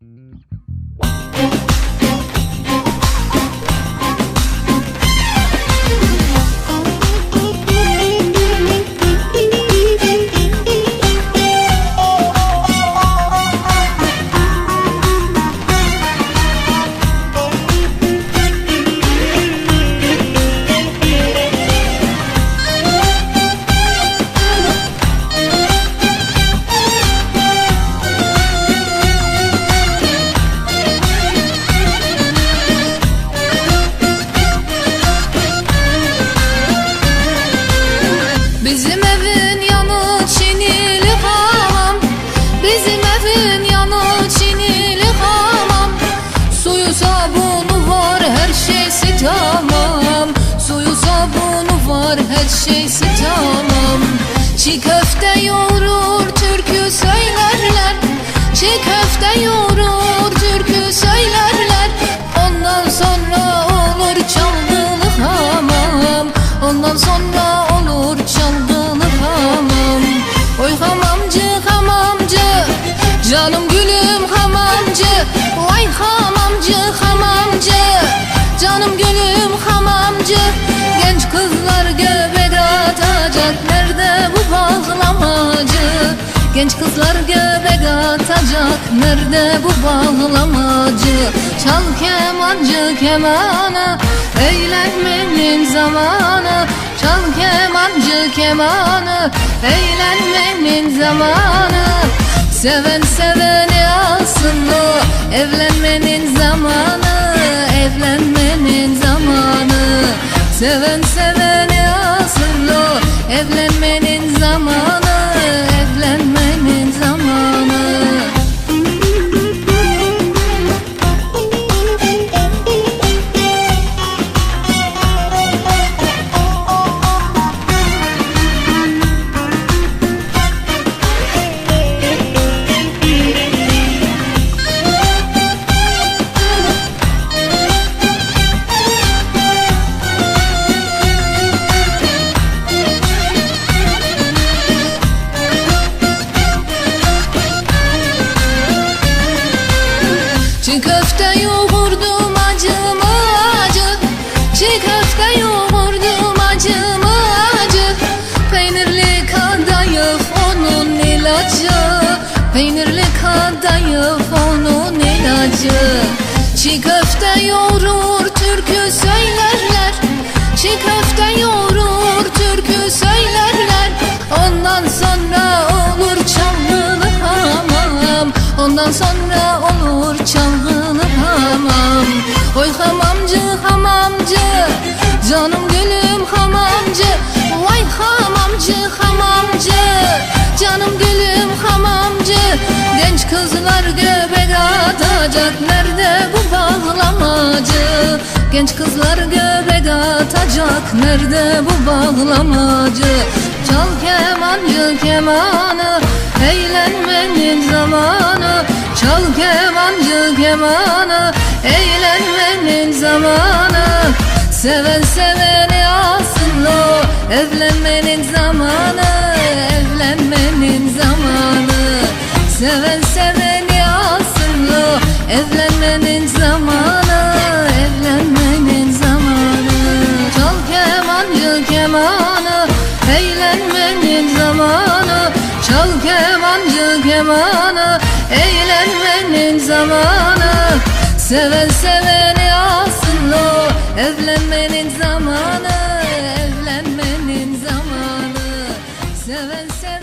Bizim evin yanı Çinili hamam, bizim evin yanı Çinili hamam. Suyu sabunu var, her şeysi tamam. Suyu sabunu var, her şeysi tamam. Çiğ köfte yoğurur, türkü söylerler. Çiğ köfte yoğurur, türkü söylerler. Ondan sonra olur çalgılı hamam. Ondan sonra olur çalgılı hamam. Oy hamamcı hamamcı, canım gülüm hamamcı. Vay hamamcı hamamcı, canım gülüm hamamcı. Genç kızlar göbek atacak, nerede bu bağlamacı? Genç kızlar göbek atacak, nerede bu bağlamacı? Çal kemancı kemanı, eğlenmenin zamanı. Çal kemancı kemanı, eğlenmenin zamanı. Seven seveni alsın o, evlenmenin zamanı. Evlenmenin zamanı. Seven seveni alsın o, evlenmenin zamanı. Evlenmenin zamanı. Çiğ köfte yoğurdum acımı acı. Çiğ köfte yoğurdum acımı acı. Peynirli kadayıf onun ilacı. Peynirli kadayıf onun ilacı. Çiğ köfte yoğurur, türkü söylerler. Çiğ köfte yoğurur, türkü söylerler. Ondan sonra olur çalgılı hamam. Ondan sonra olur çalgılı hamam. Oy hamamcı hamamcı, canım gülüm hamamcı. Vay hamamcı hamamcı, canım gülüm hamamcı. Genç kızlar göbek atacak, nerede bu bağlamacı? Genç kızlar göbek atacak, nerede bu bağlamacı? Çal kemancı kemanı, eğlenmenin zamanı. Çal kemancı kemanı, eğlenmenin zamanı. Seven seveni alsın o, evlenmenin zamanı. Evlenmenin zamanı. Seven seveni alsın o, evlenmenin zamanı. Evlenmenin zamanı. Çal kemancı kemanı, eğlenmenin zamanı. Çal kemancı kemanı, eğlenmenin zamanı. Seven seveni alsın o, evlenmenin zamanı. Evlenmenin zamanı. Seven seveni